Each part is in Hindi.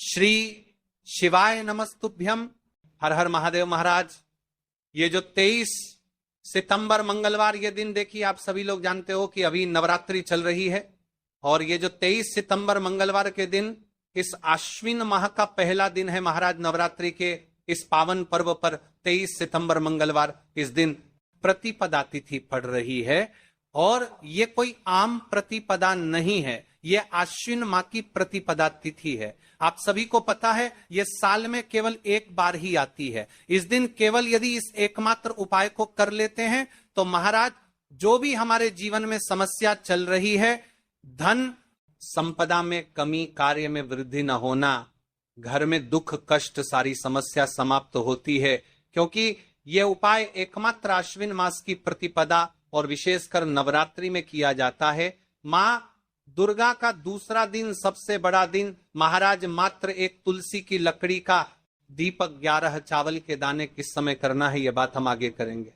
श्री शिवाय नमस्तुभ्यम। हर हर महादेव महाराज। ये जो 23 सितंबर मंगलवार ये दिन, देखिए आप सभी लोग जानते हो कि अभी नवरात्रि चल रही है और ये जो 23 सितंबर मंगलवार के दिन इस आश्विन माह का पहला दिन है महाराज। नवरात्रि के इस पावन पर्व पर 23 सितंबर मंगलवार इस दिन प्रतिपदा तिथि पड़ रही है और ये कोई आम प्रतिपदा नहीं है, ये आश्विन माह की प्रतिपदा तिथि है। आप सभी को पता है ये साल में केवल एक बार ही आती है। इस दिन केवल यदि इस एकमात्र उपाय को कर लेते हैं तो महाराज जो भी हमारे जीवन में समस्या चल रही है, धन संपदा में कमी, कार्य में वृद्धि न होना, घर में दुख कष्ट, सारी समस्या समाप्त होती है। क्योंकि यह उपाय एकमात्र आश्विन मास की प्रतिपदा और विशेषकर नवरात्रि में किया जाता है। मां दुर्गा का दूसरा दिन, सबसे बड़ा दिन महाराज, मात्र एक तुलसी की लकड़ी का दीपक, 11 चावल के दाने किस समय करना है, यह बात हम आगे करेंगे।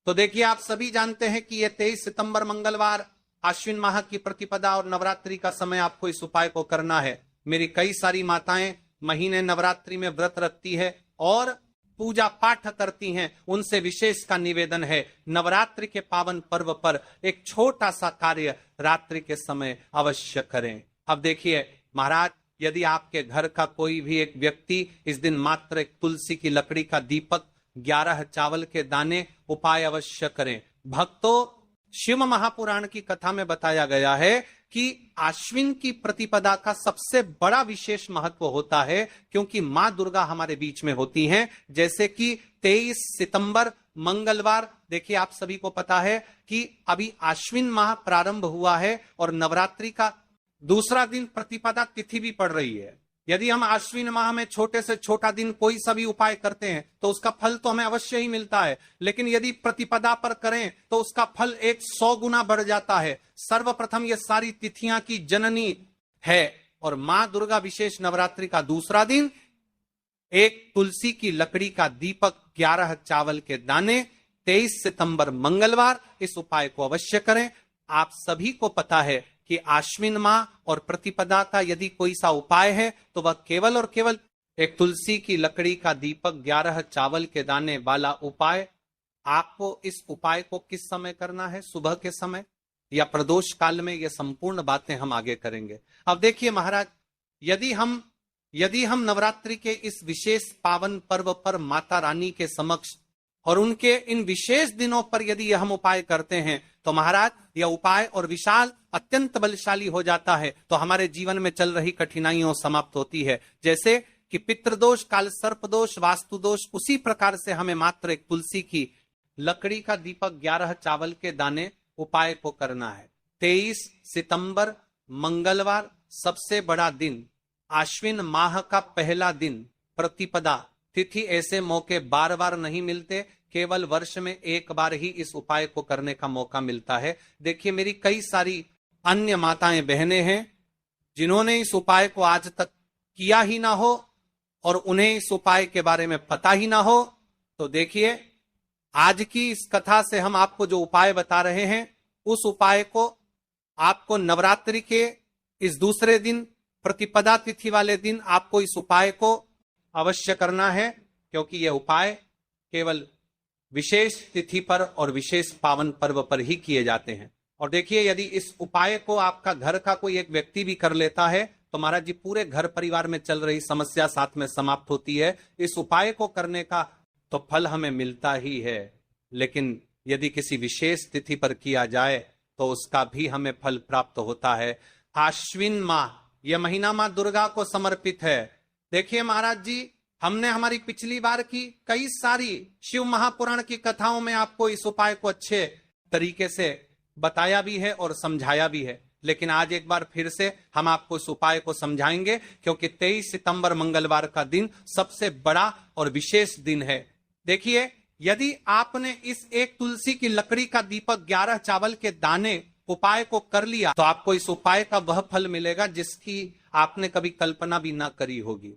तो देखिए आप सभी जानते हैं कि यह 23 सितंबर मंगलवार आश्विन माह की प्रतिपदा और नवरात्रि का समय आपको इस उपाय को करना है। मेरी कई सारी माताएं महीने नवरात्रि में व्रत रखती है और पूजा पाठ करती हैं, उनसे विशेष का निवेदन है नवरात्रि के पावन पर्व पर एक छोटा सा कार्य रात्रि के समय अवश्य करें। अब देखिए महाराज, यदि आपके घर का कोई भी एक व्यक्ति इस दिन मात्र एक तुलसी की लकड़ी का दीपक, 11 चावल के दाने उपाय अवश्य करें। भक्तों, शिव महापुराण की कथा में बताया गया है कि आश्विन की प्रतिपदा का सबसे बड़ा विशेष महत्व होता है क्योंकि मां दुर्गा हमारे बीच में होती हैं। जैसे कि 23 सितंबर मंगलवार, देखिए आप सभी को पता है कि अभी आश्विन माह प्रारंभ हुआ है और नवरात्रि का दूसरा दिन प्रतिपदा तिथि भी पड़ रही है। यदि हम आश्विन माह में छोटे से छोटा दिन कोई सा भी उपाय करते हैं तो उसका फल तो हमें अवश्य ही मिलता है, लेकिन यदि प्रतिपदा पर करें तो उसका फल 100 गुना बढ़ जाता है। सर्वप्रथम ये सारी तिथियां की जननी है और मां दुर्गा विशेष नवरात्रि का दूसरा दिन एक तुलसी की लकड़ी का दीपक, 11 चावल के दाने, 23 सितंबर मंगलवार इस उपाय को अवश्य करें। आप सभी को पता है कि आश्विन माह और प्रतिपदा का यदि कोई सा उपाय है तो वह केवल और केवल एक तुलसी की लकड़ी का दीपक, 11 चावल के दाने वाला उपाय। आपको इस उपाय को किस समय करना है, सुबह के समय या प्रदोष काल में, ये संपूर्ण बातें हम आगे करेंगे। अब देखिए महाराज, यदि हम नवरात्रि के इस विशेष पावन पर्व पर माता रानी के समक्ष और उनके इन विशेष दिनों पर यदि यह हम उपाय करते हैं तो महाराज यह उपाय और विशाल अत्यंत बलशाली हो जाता है। तो हमारे जीवन में चल रही कठिनाइयों समाप्त होती है। जैसे कि पितृदोष, काल सर्प दोष, वास्तु दोष, उसी प्रकार से हमें मात्र एक तुलसी की लकड़ी का दीपक, 11 चावल के दाने उपाय को करना है। 23 सितंबर मंगलवार सबसे बड़ा दिन, आश्विन माह का पहला दिन, प्रतिपदा तिथि। ऐसे मौके बार बार नहीं मिलते, केवल वर्ष में एक बार ही इस उपाय को करने का मौका मिलता है। देखिए मेरी कई सारी अन्य माताएं बहनें हैं जिन्होंने इस उपाय को आज तक किया ही ना हो और उन्हें इस उपाय के बारे में पता ही ना हो। तो देखिए आज की इस कथा से हम आपको जो उपाय बता रहे हैं, उस उपाय को आपको नवरात्रि के इस दूसरे दिन, प्रतिपदा तिथि वाले दिन आपको इस उपाय को अवश्य करना है क्योंकि यह उपाय केवल विशेष तिथि पर और विशेष पावन पर्व पर ही किए जाते हैं। और देखिए यदि इस उपाय को आपका घर का कोई एक व्यक्ति भी कर लेता है तो महाराज जी पूरे घर परिवार में चल रही समस्या साथ में समाप्त होती है। इस उपाय को करने का तो फल हमें मिलता ही है, लेकिन यदि किसी विशेष तिथि पर किया जाए तो उसका भी हमें फल प्राप्त होता है। आश्विन माह, यह महीना मां दुर्गा को समर्पित है। देखिए महाराज जी, हमने हमारी पिछली बार की कई सारी शिव महापुराण की कथाओं में आपको इस उपाय को अच्छे तरीके से बताया भी है और समझाया भी है, लेकिन आज एक बार फिर से हम आपको इस उपाय को समझाएंगे क्योंकि 23 सितंबर मंगलवार का दिन सबसे बड़ा और विशेष दिन है। देखिए यदि आपने इस एक तुलसी की लकड़ी का दीपक, 11 चावल के दाने उपाय को कर लिया तो आपको इस उपाय का वह फल मिलेगा जिसकी आपने कभी कल्पना भी ना करी होगी।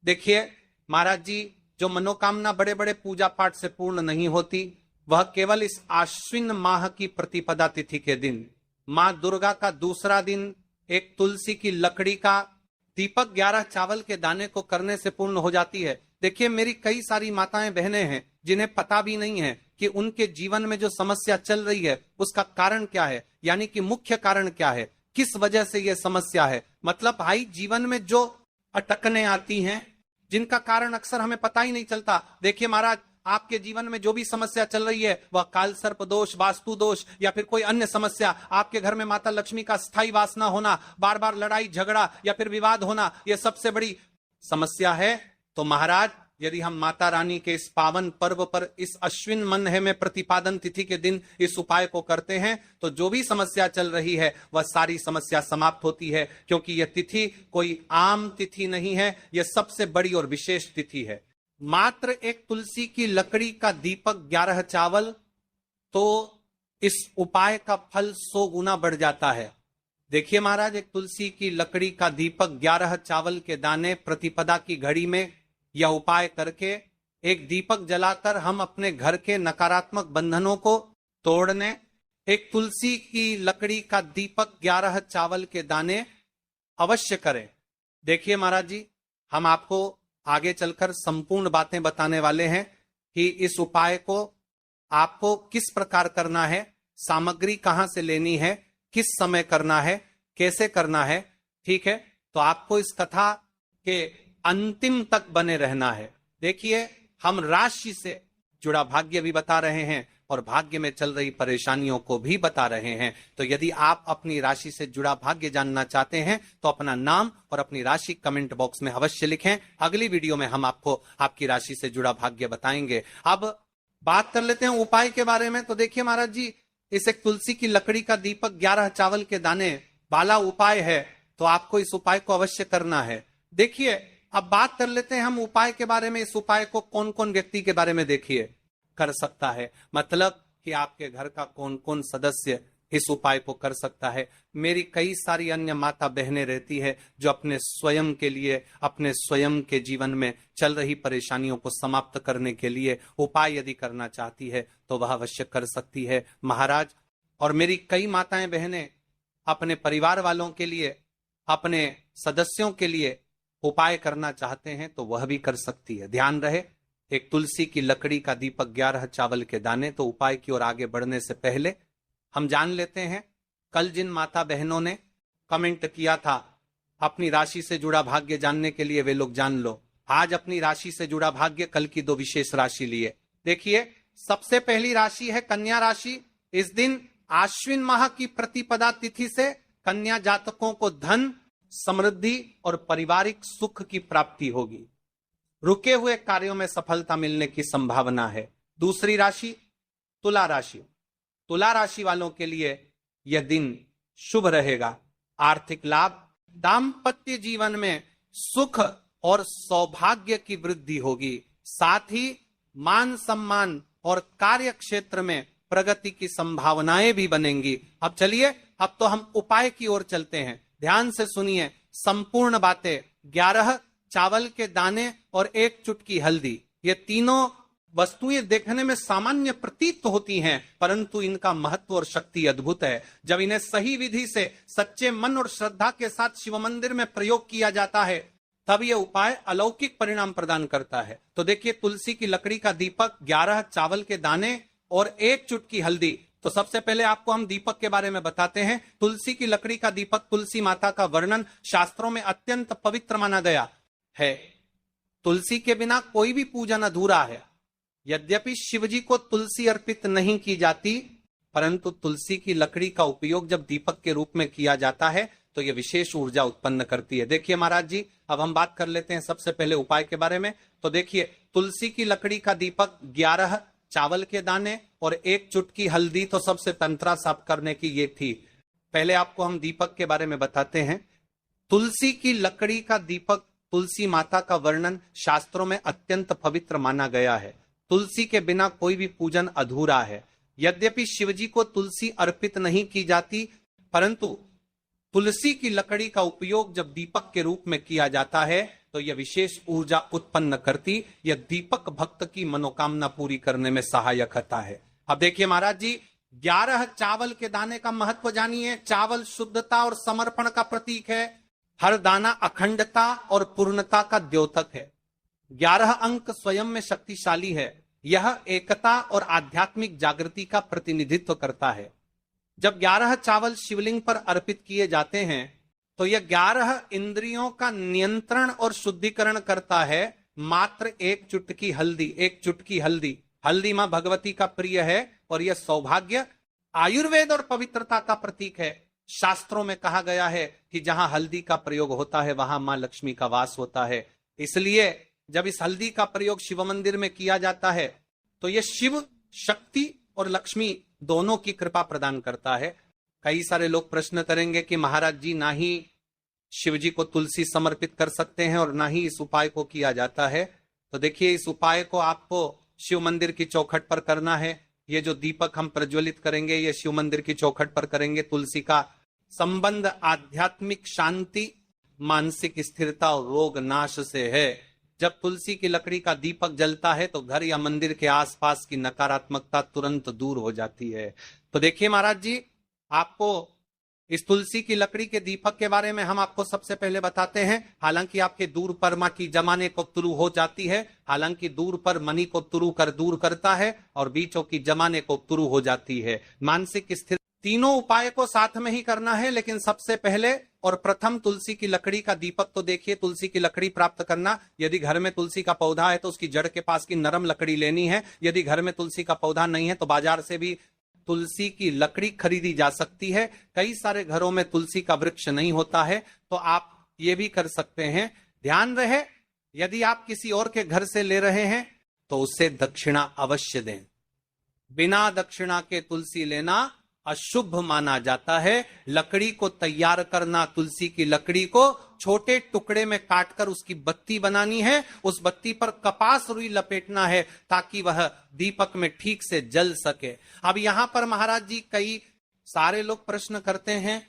देखिए महाराज जी, जो मनोकामना बड़े बड़े पूजा पाठ से पूर्ण नहीं होती, वह केवल इस आश्विन माह की प्रतिपदा तिथि के दिन, मां दुर्गा का दूसरा दिन एक तुलसी की लकड़ी का दीपक 11 चावल के दाने को करने से पूर्ण हो जाती है। देखिए, मेरी कई सारी माताएं बहनें हैं जिन्हें पता भी नहीं है कि उनके जीवन में जो समस्या चल रही है उसका कारण क्या है, यानी कि मुख्य कारण क्या है, किस वजह से यह समस्या है। मतलब भाई, जीवन में जो अटकने आती हैं जिनका कारण अक्सर हमें पता ही नहीं चलता। देखिए महाराज, आपके जीवन में जो भी समस्या चल रही है, वह काल सर्प दोष, वास्तु दोष या फिर कोई अन्य समस्या, आपके घर में माता लक्ष्मी का स्थायी वास न होना, बार बार लड़ाई झगड़ा या फिर विवाद होना, यह सबसे बड़ी समस्या है। तो महाराज, यदि हम माता रानी के इस पावन पर्व पर इस अश्विन मन्ह में प्रतिपादन तिथि के दिन इस उपाय को करते हैं तो जो भी समस्या चल रही है वह सारी समस्या समाप्त होती है। क्योंकि यह तिथि कोई आम तिथि नहीं है, यह सबसे बड़ी और विशेष तिथि है। मात्र एक तुलसी की लकड़ी का दीपक 11 चावल, तो इस उपाय का फल 100 गुना बढ़ जाता है। देखिए महाराज, एक तुलसी की लकड़ी का दीपक 11 चावल के दाने प्रतिपदा की घड़ी में यह उपाय करके एक दीपक जलाकर हम अपने घर के नकारात्मक बंधनों को तोड़ने, एक तुलसी की लकड़ी का दीपक 11 चावल के दाने अवश्य करें। देखिए महाराज जी, हम आपको आगे चलकर संपूर्ण बातें बताने वाले हैं कि इस उपाय को आपको किस प्रकार करना है, सामग्री कहां से लेनी है, किस समय करना है, कैसे करना है। ठीक है, तो आपको इस कथा के अंतिम तक बने रहना है। देखिए, हम राशि से जुड़ा भाग्य भी बता रहे हैं और भाग्य में चल रही परेशानियों को भी बता रहे हैं। तो यदि आप अपनी राशि से जुड़ा भाग्य जानना चाहते हैं तो अपना नाम और अपनी राशि कमेंट बॉक्स में अवश्य लिखें। अगली वीडियो में हम आपको आपकी राशि से जुड़ा भाग्य बताएंगे। अब बात कर लेते हैं उपाय के बारे में। तो देखिए महाराज जी, इस एक तुलसी की लकड़ी का दीपक 11 चावल के दाने वाला उपाय है, तो आपको इस उपाय को अवश्य करना है। देखिए, अब बात कर लेते हैं हम उपाय के बारे में। इस उपाय को कौन कौन व्यक्ति के बारे में देखिए कर सकता है, मतलब कि आपके घर का कौन कौन सदस्य इस उपाय को कर सकता है। मेरी कई सारी अन्य माता बहनें रहती है जो अपने स्वयं के लिए, अपने स्वयं के जीवन में चल रही परेशानियों को समाप्त करने के लिए उपाय यदि करना चाहती है तो वह अवश्य कर सकती है महाराज। और मेरी कई माताएं बहनें अपने परिवार वालों के लिए, अपने सदस्यों के लिए उपाय करना चाहते हैं तो वह भी कर सकती है। ध्यान रहे, एक तुलसी की लकड़ी का दीपक 11 चावल के दाने। तो उपाय की ओर आगे बढ़ने से पहले हम जान लेते हैं, कल जिन माता बहनों ने कमेंट किया था अपनी राशि से जुड़ा भाग्य जानने के लिए, वे लोग जान लो आज अपनी राशि से जुड़ा भाग्य, कल की 2 विशेष राशि लिए। देखिए, सबसे पहली राशि है कन्या राशि। इस दिन आश्विन माह की प्रतिपदा तिथि से कन्या जातकों को धन, समृद्धि और पारिवारिक सुख की प्राप्ति होगी। रुके हुए कार्यों में सफलता मिलने की संभावना है। दूसरी राशि तुला राशि। तुला राशि वालों के लिए यह दिन शुभ रहेगा। आर्थिक लाभ, दाम्पत्य जीवन में सुख और सौभाग्य की वृद्धि होगी। साथ ही मान सम्मान और कार्य क्षेत्र में प्रगति की संभावनाएं भी बनेंगी। अब चलिए, अब तो हम उपाय की ओर चलते हैं। ध्यान से सुनिए संपूर्ण बातें। 11 चावल के दाने और 1 चुटकी हल्दी, ये तीनों वस्तुएं देखने में सामान्य प्रतीत होती हैं, परंतु इनका महत्व और शक्ति अद्भुत है। जब इन्हें सही विधि से सच्चे मन और श्रद्धा के साथ शिव मंदिर में प्रयोग किया जाता है तब यह उपाय अलौकिक परिणाम प्रदान करता है। तो देखिए, तुलसी की लकड़ी का दीपक, 11 चावल के दाने और 1 चुटकी हल्दी। तो सबसे पहले आपको हम दीपक के बारे में बताते हैं। तुलसी की लकड़ी का दीपक, तुलसी माता का वर्णन शास्त्रों में अत्यंत पवित्र माना गया है। तुलसी के बिना कोई भी पूजन अधूरा है। यद्यपि शिवजी को तुलसी अर्पित नहीं की जाती, परंतु तुलसी की लकड़ी का उपयोग जब दीपक के रूप में किया जाता है तो यह विशेष ऊर्जा उत्पन्न करती है। देखिए महाराज जी, अब हम बात कर लेते हैं सबसे पहले उपाय के बारे में। तो देखिए, तुलसी की लकड़ी का दीपक, 11 चावल के दाने और 1 चुटकी हल्दी, तो सबसे तंत्रा साफ करने की ये थी। पहले आपको हम दीपक के बारे में बताते हैं। तुलसी की लकड़ी का दीपक, तुलसी माता का वर्णन शास्त्रों में अत्यंत पवित्र माना गया है। तुलसी के बिना कोई भी पूजन अधूरा है। यद्यपि शिवजी को तुलसी अर्पित नहीं की जाती, परंतु तुलसी की लकड़ी का उपयोग जब दीपक के रूप में किया जाता है तो यह विशेष ऊर्जा उत्पन्न करती, यह दीपक भक्त की मनोकामना पूरी करने में सहायक होता है। अब देखिए महाराज जी, 11 चावल के दाने का महत्व जानिए। चावल शुद्धता और समर्पण का प्रतीक है। हर दाना अखंडता और पूर्णता का द्योतक है। 11 अंक स्वयं में शक्तिशाली है। यह एकता और आध्यात्मिक जागृति का प्रतिनिधित्व करता है। जब 11 चावल शिवलिंग पर अर्पित किए जाते हैं तो यह 11 इंद्रियों का नियंत्रण और शुद्धिकरण करता है। मात्र एक चुटकी हल्दी, हल्दी मां भगवती का प्रिय है और यह सौभाग्य, आयुर्वेद और पवित्रता का प्रतीक है। शास्त्रों में कहा गया है कि जहां हल्दी का प्रयोग होता है वहां मां लक्ष्मी का वास होता है। इसलिए जब इस हल्दी का प्रयोग शिव मंदिर में किया जाता है तो यह शिव शक्ति और लक्ष्मी दोनों की कृपा प्रदान करता है। कई सारे लोग प्रश्न करेंगे कि महाराज जी, ना ही शिव जी को तुलसी समर्पित कर सकते हैं और ना ही इस उपाय को किया जाता है। तो देखिए, इस उपाय को आपको शिव मंदिर की चौखट पर करना है। ये जो दीपक हम प्रज्वलित करेंगे ये शिव मंदिर की चौखट पर करेंगे। तुलसी का संबंध आध्यात्मिक शांति, मानसिक स्थिरता और रोग नाश से है। जब तुलसी की लकड़ी का दीपक जलता है तो घर या मंदिर के आसपास की नकारात्मकता तुरंत दूर हो जाती है। तो देखिए महाराज जी, आपको इस तुलसी की लकड़ी के दीपक के बारे में हम आपको सबसे पहले बताते हैं। हालांकि आपके दूर पर माटी जमाने को तुरु हो जाती है, हालांकि दूर पर मनी को तुरु कर दूर करता है और बीचों की जमाने को तुरु हो जाती है। मानसिक स्थिर, तीनों उपाय को साथ में ही करना है। लेकिन सबसे पहले और प्रथम तुलसी की लकड़ी का दीपक, तो देखिए तुलसी की लकड़ी प्राप्त करना, यदि घर में तुलसी का पौधा है तो उसकी जड़ के पास की नरम लकड़ी लेनी है। यदि घर में तुलसी का पौधा नहीं है तो बाजार से भी तुलसी की लकड़ी खरीदी जा सकती है। कई सारे घरों में तुलसी का वृक्ष नहीं होता है तो आप ये भी कर सकते हैं। ध्यान रहे, यदि आप किसी और के घर से ले रहे हैं तो उससे दक्षिणा अवश्य दें। बिना दक्षिणा के तुलसी लेना अशुभ माना जाता है। लकड़ी को तैयार करना, तुलसी की लकड़ी को छोटे टुकड़े में काटकर उसकी बत्ती बनानी है। उस बत्ती पर कपास रुई लपेटना है ताकि वह दीपक में ठीक से जल सके। अब यहां पर महाराज जी, कई सारे लोग प्रश्न करते हैं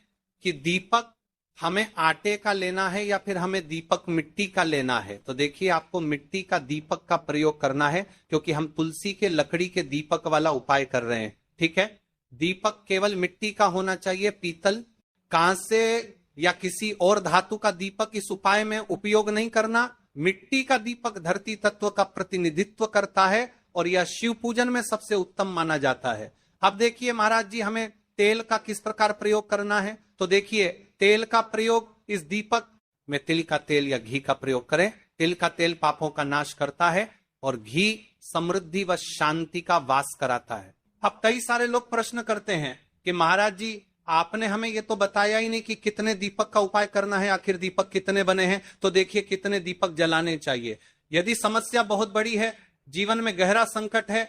कि दीपक हमें आटे का लेना है या फिर हमें दीपक मिट्टी का लेना है। तो देखिए, आपको मिट्टी का दीपक का प्रयोग करना है क्योंकि हम तुलसी के लकड़ी के दीपक वाला उपाय कर रहे हैं। ठीक है, दीपक केवल मिट्टी का होना चाहिए। पीतल, कांसे या किसी और धातु का दीपक इस उपाय में उपयोग नहीं करना। मिट्टी का दीपक धरती तत्व का प्रतिनिधित्व करता है और यह शिव पूजन में सबसे उत्तम माना जाता है। अब देखिए महाराज जी, हमें तेल का किस प्रकार प्रयोग करना है। तो देखिए, तेल का प्रयोग इस दीपक में तिल का तेल या घी का प्रयोग करें। तिल का तेल पापों का नाश करता है और घी समृद्धि व शांति का वास कराता है। अब कई सारे लोग प्रश्न करते हैं कि महाराज जी, आपने हमें ये तो बताया ही नहीं कि कितने दीपक का उपाय करना है, आखिर दीपक कितने बने हैं। तो देखिए, कितने दीपक जलाने चाहिए। यदि समस्या बहुत बड़ी है, जीवन में गहरा संकट है,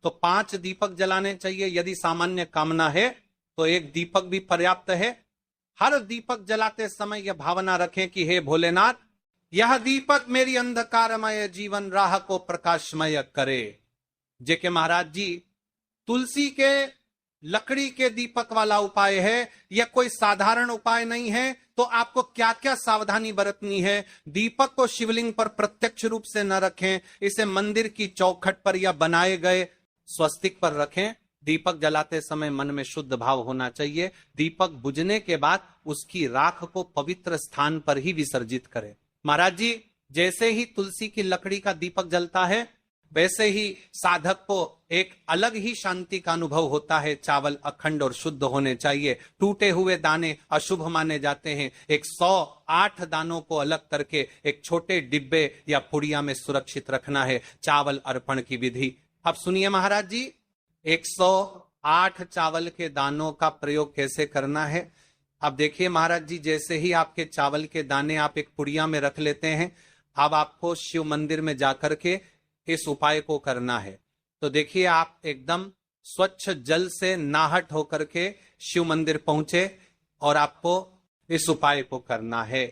तो 5 दीपक जलाने चाहिए। यदि सामान्य कामना है तो 1 दीपक भी पर्याप्त है। हर दीपक जलाते समय यह भावना रखें कि हे भोलेनाथ, यह दीपक मेरी अंधकारमय जीवन राह को प्रकाशमय करे। जेके महाराज जी, तुलसी के लकड़ी के दीपक वाला उपाय है, यह कोई साधारण उपाय नहीं है। तो आपको क्या क्या सावधानी बरतनी है। दीपक को शिवलिंग पर प्रत्यक्ष रूप से न रखें, इसे मंदिर की चौखट पर या बनाए गए स्वस्तिक पर रखें। दीपक जलाते समय मन में शुद्ध भाव होना चाहिए। दीपक बुझने के बाद उसकी राख को पवित्र स्थान पर ही विसर्जित करें। महाराज जी, जैसे ही तुलसी की लकड़ी का दीपक जलता है वैसे ही साधक को एक अलग ही शांति का अनुभव होता है। चावल अखंड और शुद्ध होने चाहिए। टूटे हुए दाने अशुभ माने जाते हैं। 108 दानों को अलग करके एक छोटे डिब्बे या पुड़िया में सुरक्षित रखना है। चावल अर्पण की विधि अब सुनिए महाराज जी। 108 चावल के दानों का प्रयोग कैसे करना है। अब देखिए महाराज जी, जैसे ही आपके चावल के दाने आप एक पुड़िया में रख लेते हैं, अब आपको शिव मंदिर में जाकर के इस उपाय को करना है। तो देखिए, आप एकदम स्वच्छ जल से नाहट होकर के शिव मंदिर पहुंचे और आपको इस उपाय को करना है।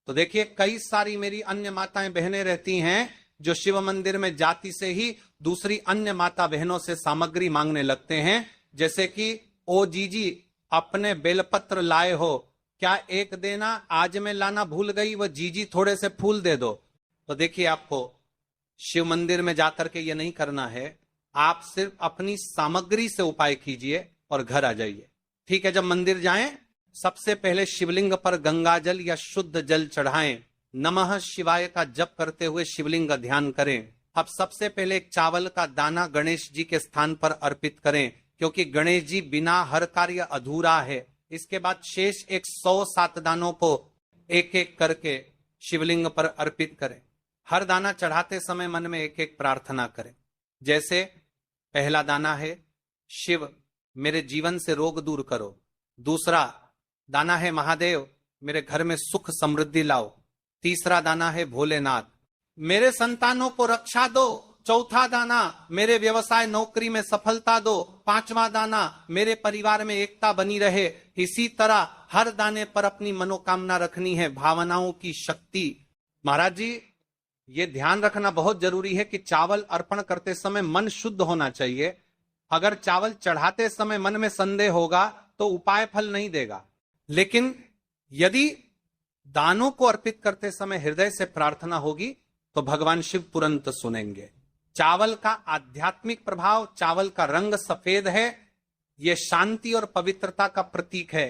तो देखिए, कई सारी मेरी अन्य माताएं बहनें रहती हैं जो शिव मंदिर में जाति से ही दूसरी अन्य माता बहनों से सामग्री मांगने लगते हैं। जैसे कि ओ जीजी, अपने बेलपत्र लाए हो, क्या एक देना, आज मैं लाना भूल गई, वह जीजी थोड़े से फूल दे दो। तो देखिए, आपको शिव मंदिर में जाकर के ये नहीं करना है। आप सिर्फ अपनी सामग्री से उपाय कीजिए और घर आ जाइए। ठीक है, जब मंदिर जाएं सबसे पहले शिवलिंग पर गंगा जल या शुद्ध जल चढ़ाएं। नमः शिवाय का जप करते हुए शिवलिंग का ध्यान करें। अब सबसे पहले एक चावल का दाना गणेश जी के स्थान पर अर्पित करें, क्योंकि गणेश जी बिना हर कार्य अधूरा है। इसके बाद शेष 107 दानों को एक एक करके शिवलिंग पर अर्पित करें। हर दाना चढ़ाते समय मन में एक एक प्रार्थना करें। जैसे पहला दाना है, शिव मेरे जीवन से रोग दूर करो। दूसरा दाना है, महादेव मेरे घर में सुख समृद्धि लाओ। तीसरा दाना है, भोलेनाथ मेरे संतानों को रक्षा दो। चौथा दाना, मेरे व्यवसाय नौकरी में सफलता दो। पांचवा दाना, मेरे परिवार में एकता बनी रहे। इसी तरह हर दाने पर अपनी मनोकामना रखनी है, भावनाओं की शक्ति। महाराज जी, ये ध्यान रखना बहुत जरूरी है कि चावल अर्पण करते समय मन शुद्ध होना चाहिए। अगर चावल चढ़ाते समय मन में संदेह होगा तो उपाय फल नहीं देगा। लेकिन यदि दानों को अर्पित करते समय हृदय से प्रार्थना होगी तो भगवान शिव तुरंत सुनेंगे। चावल का आध्यात्मिक प्रभाव, चावल का रंग सफेद है, यह शांति और पवित्रता का प्रतीक है।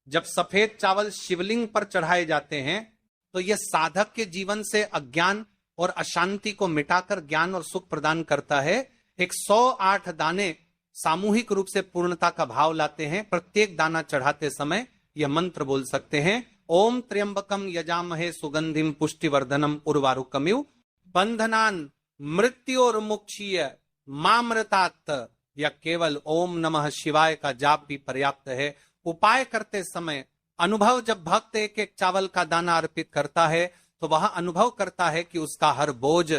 जब सफेद चावल शिवलिंग पर चढ़ाए जाते हैं तो यह साधक के जीवन से अज्ञान और अशांति को मिटाकर ज्ञान और सुख प्रदान करता है। 108 दाने सामूहिक रूप से पूर्णता का भाव लाते हैं। प्रत्येक दाना चढ़ाते समय यह मंत्र बोल सकते हैं, ओम त्र्यंबकम यजामहे सुगंधिम पुष्टिवर्धनम उर्वारुकमिव बंधनान मृत्योर्मुक्षीय मामृतात। या केवल ओम नमः शिवाय का जाप भी पर्याप्त है। उपाय करते समय अनुभव, जब भक्त एक एक चावल का दाना अर्पित करता है तो वह अनुभव करता है कि उसका हर बोझ,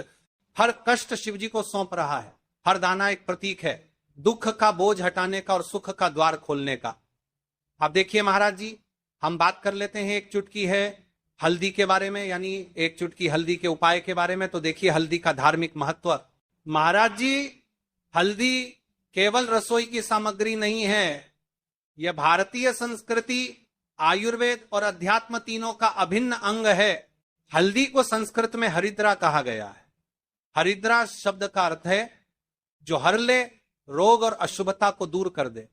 हर कष्ट शिव जी को सौंप रहा है। हर दाना एक प्रतीक है दुख का बोझ हटाने का और सुख का द्वार खोलने का। अब देखिए महाराज जी, हम बात कर लेते हैं एक चुटकी है हल्दी के बारे में, यानी एक चुटकी हल्दी के उपाय के बारे में। तो देखिए हल्दी का धार्मिक महत्व। महाराज जी, हल्दी केवल रसोई की सामग्री नहीं है, यह भारतीय संस्कृति, आयुर्वेद और अध्यात्म तीनों का अभिन्न अंग है। हल्दी को संस्कृत में हरिद्रा कहा गया है। हरिद्रा शब्द का अर्थ है जो हर ले, रोग और अशुभता को दूर कर दे।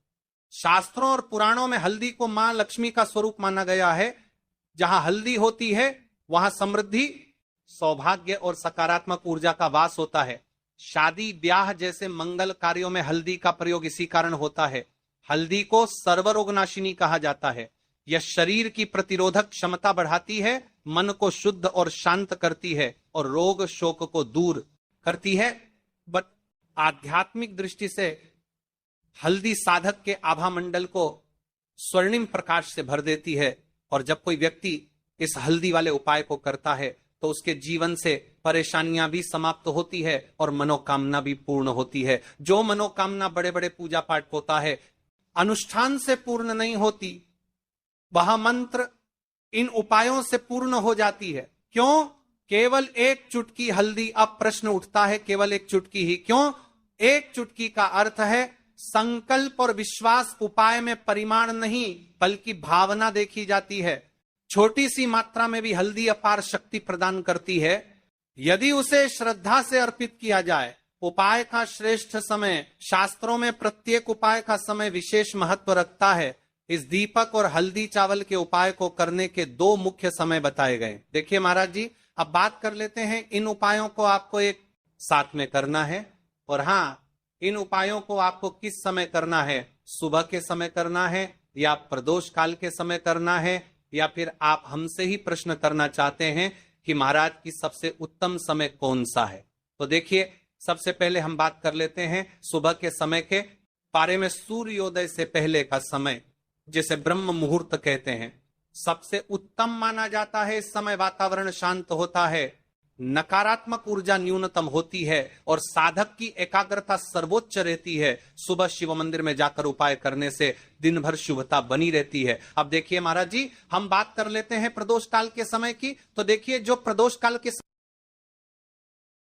शास्त्रों और पुराणों में हल्दी को मां लक्ष्मी का स्वरूप माना गया है। जहां हल्दी होती है वहां समृद्धि, सौभाग्य और सकारात्मक ऊर्जा का वास होता है। शादी ब्याह जैसे मंगल कार्यों में हल्दी का प्रयोग इसी कारण होता है। हल्दी को सर्वरोगनाशिनी कहा जाता है। यह शरीर की प्रतिरोधक क्षमता बढ़ाती है, मन को शुद्ध और शांत करती है और रोग शोक को दूर करती है। बट आध्यात्मिक दृष्टि से हल्दी साधक के आभा मंडल को स्वर्णिम प्रकाश से भर देती है। और जब कोई व्यक्ति इस हल्दी वाले उपाय को करता है तो उसके जीवन से परेशानियां भी समाप्त होती है और मनोकामना भी पूर्ण होती है। जो मनोकामना बड़े बड़े पूजा पाठ होता है अनुष्ठान से पूर्ण नहीं होती, वह मंत्र इन उपायों से पूर्ण हो जाती है। क्यों? केवल एक चुटकी हल्दी। अब प्रश्न उठता है, केवल एक चुटकी ही क्यों? एक चुटकी का अर्थ है संकल्प और विश्वास। उपाय में परिमाण नहीं बल्कि भावना देखी जाती है। छोटी सी मात्रा में भी हल्दी अपार शक्ति प्रदान करती है यदि उसे श्रद्धा से अर्पित किया जाए। उपाय का श्रेष्ठ समय, शास्त्रों में प्रत्येक उपाय का समय विशेष महत्व रखता है। इस दीपक और हल्दी चावल के उपाय को करने के 2 मुख्य समय बताए गए। देखिए महाराज जी, अब बात कर लेते हैं, इन उपायों को आपको एक साथ में करना है। और हाँ, इन उपायों को आपको किस समय करना है? सुबह के समय करना है या प्रदोष काल के समय करना है, या फिर आप हमसे ही प्रश्न करना चाहते हैं कि महाराज की सबसे उत्तम समय कौन सा है? तो देखिए, सबसे पहले हम बात कर लेते हैं सुबह के समय के बारे में। सूर्योदय से पहले का समय, जिसे ब्रह्म मुहूर्त कहते हैं, सबसे उत्तम माना जाता है। इस समय वातावरण शांत होता है, नकारात्मक ऊर्जा न्यूनतम होती है और साधक की एकाग्रता सर्वोच्च रहती है। सुबह शिव मंदिर में जाकर उपाय करने से दिन भर शुभता बनी रहती है। अब देखिए महाराज जी, हम बात कर लेते हैं प्रदोष काल के समय की। तो देखिए, जो प्रदोष काल के